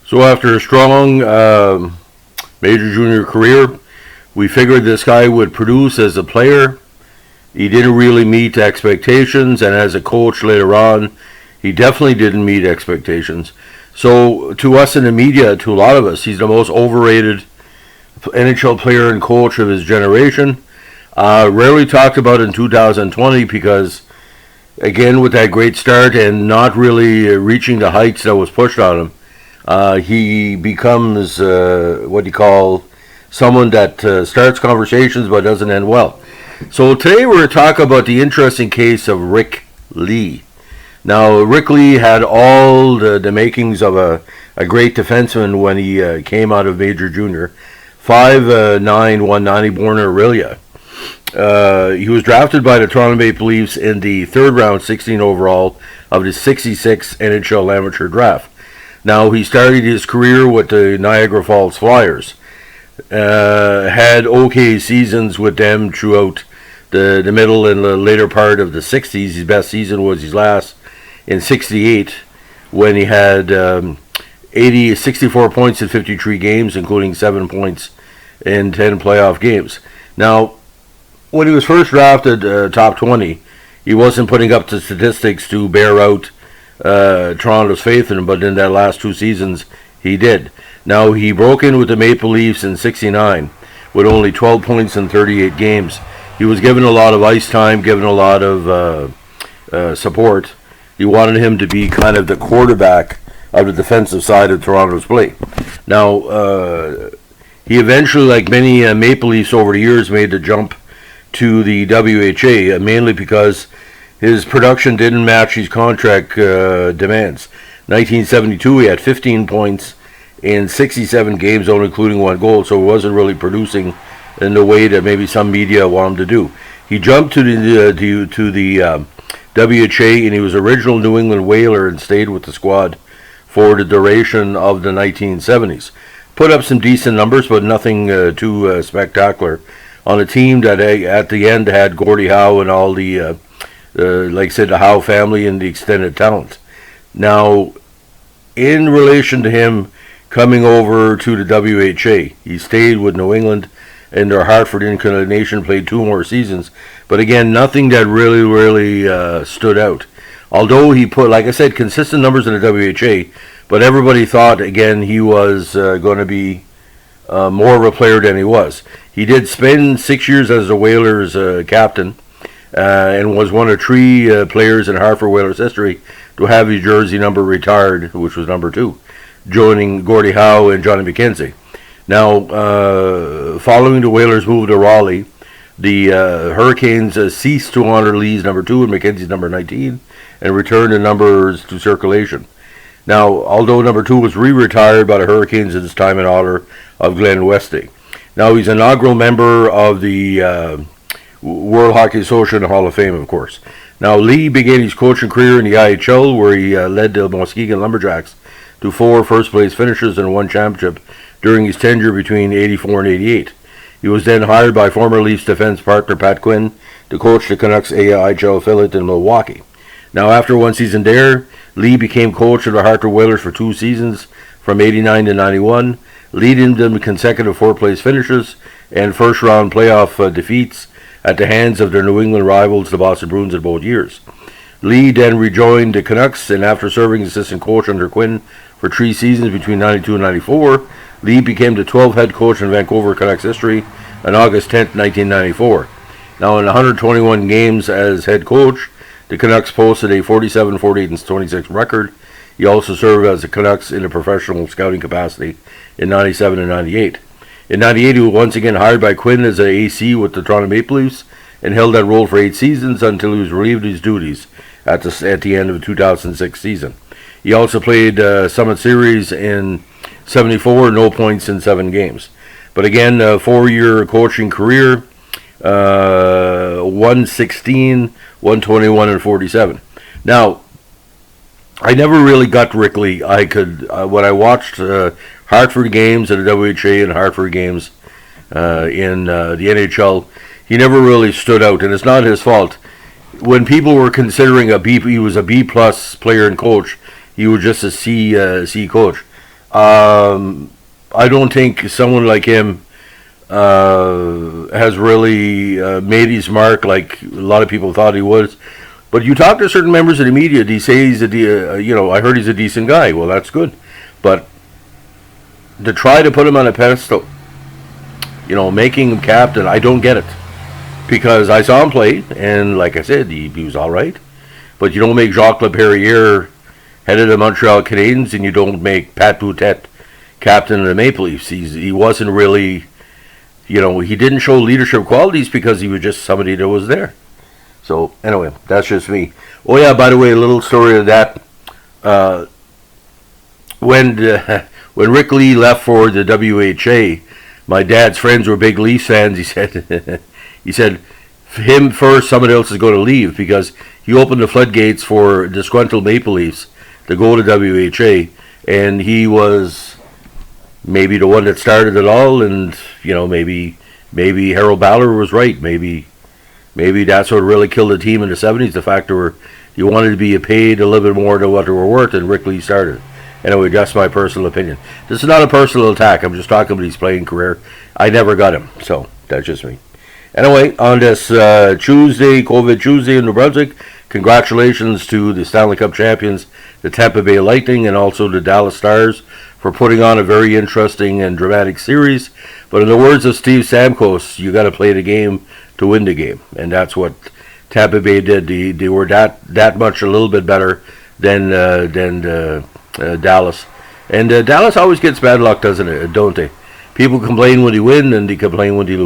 So after a strong major junior career, we figured this guy would produce as a player. He didn't really meet expectations, and as a coach later on, he definitely didn't meet expectations. So to us in the media, to a lot of us, he's the most overrated NHL player and coach of his generation. Rarely talked about in 2020 because, again, with that great start and not really reaching the heights that was pushed on him, he becomes what you call someone that starts conversations but doesn't end well. So today we're going to talk about the interesting case of Rick Ley. Now, Rick Ley had all the makings of a great defenseman when he came out of Major Junior. 5'9", 190, born in Aurelia. He was drafted by the Toronto Maple Leafs in the third round, 16 overall, of the 66 NHL amateur draft. Now, he started his career with the Niagara Falls Flyers. Had okay seasons with them throughout the middle and the later part of the 60s. His best season was his last in 68 when he had 64 points in 53 games, including 7 points in 10 playoff games. Now, when he was first drafted top 20, he wasn't putting up the statistics to bear out Toronto's faith in him, but in that last two seasons, he did. Now, he broke in with the Maple Leafs in 69 with only 12 points in 38 games. He was given a lot of ice time, given a lot of support. You wanted him to be kind of the quarterback of the defensive side of Toronto's play. Now, he eventually, like many Maple Leafs over the years, made the jump to the WHA, mainly because his production didn't match his contract demands. 1972, he had 15 points in 67 games, only including one goal, so he wasn't really producing in the way that maybe some media want him to do. He jumped to the WHA, and he was original New England Whaler and stayed with the squad for the duration of the 1970s. Put up some decent numbers, but nothing too spectacular on a team that at the end had Gordie Howe and all the, like I said, the Howe family and the extended talent. Now, in relation to him coming over to the WHA, he stayed with New England and their Hartford inclination, played 2 more seasons. But again, nothing that really stood out. Although he put, like I said, consistent numbers in the WHA, but everybody thought, again, he was going to be more of a player than he was. He did spend 6 years as the Whalers captain and was one of 3 players in Hartford Whalers history to have his jersey number retired, which was number 2, joining Gordie Howe and Johnny McKenzie. Now, following the Whalers' move to Raleigh, the Hurricanes ceased to honor Lee's number 2 and McKenzie's number 19 and returned the numbers to circulation. Now, although number 2 was re-retired by the Hurricanes at this time in honor of Glenn Westy. Now, he's an inaugural member of the World Hockey Association Hall of Fame, of course. Now, Lee began his coaching career in the IHL, where he led the Muskegon Lumberjacks to 4 first-place finishes and 1 championship during his tenure between 84 and 88. He was then hired by former Leafs defense partner Pat Quinn to coach the Canucks AIHL affiliate in Milwaukee. Now, after 1 season there, Lee became coach of the Hartford Whalers for 2 seasons, from 89 to 91, leading them to consecutive 4-place finishes and first-round playoff defeats at the hands of their New England rivals, the Boston Bruins, in both years. Lee then rejoined the Canucks, and after serving as assistant coach under Quinn for 3 seasons between 92 and 94, Lee became the 12th head coach in Vancouver Canucks history on August 10, 1994. Now, in 121 games as head coach, the Canucks posted a 47, 48, and 26 record. He also served as the Canucks in a professional scouting capacity in 97 and 98. In 98, he was once again hired by Quinn as an AC with the Toronto Maple Leafs and held that role for 8 seasons until he was relieved of his duties at the end of the 2006 season. He also played Summit Series in 74, no points in 7 games. But again, a 4-year coaching career, 116, 121, and 47. Now, I never really got Rick Ley. I could, when I watched Hartford games and the WHA and Hartford games in the NHL, he never really stood out, and it's not his fault. When people were considering he was a B+ player and coach, he was just a C coach. I don't think someone like him has really made his mark like a lot of people thought he was. But you talk to certain members of the media, they say he's I heard he's a decent guy. Well, that's good. But to try to put him on a pedestal, making him captain, I don't get it. Because I saw him play, and like I said, he was all right. But you don't make Jacques Laperriere head of the Montreal Canadiens, and you don't make Pat Boutet captain of the Maple Leafs. He wasn't really, he didn't show leadership qualities because he was just somebody that was there. So anyway, that's just me. Oh yeah, by the way, a little story of that. When Rick Ley left for the WHA, my dad's friends were big Leafs fans. He said, him first, someone else is going to leave because he opened the floodgates for disgruntled Maple Leafs to go to WHA, and he was maybe the one that started it all. And maybe Harold Ballard was right. Maybe that's what really killed the team in the 70s. The fact that you wanted to be paid a little bit more than what they were worth, and Rick Ley started. Anyway, that's my personal opinion. This is not a personal attack. I'm just talking about his playing career. I never got him, so that's just me. Anyway, on this Tuesday, COVID Tuesday in New Brunswick, congratulations to the Stanley Cup champions, the Tampa Bay Lightning, and also the Dallas Stars for putting on a very interesting and dramatic series. But in the words of Steve Stamkos, you got to play the game to win the game, and that's what Tampa Bay did. They were that much a little bit better than Dallas, and Dallas always gets bad luck, don't they? People complain when they win, and they complain when they lose.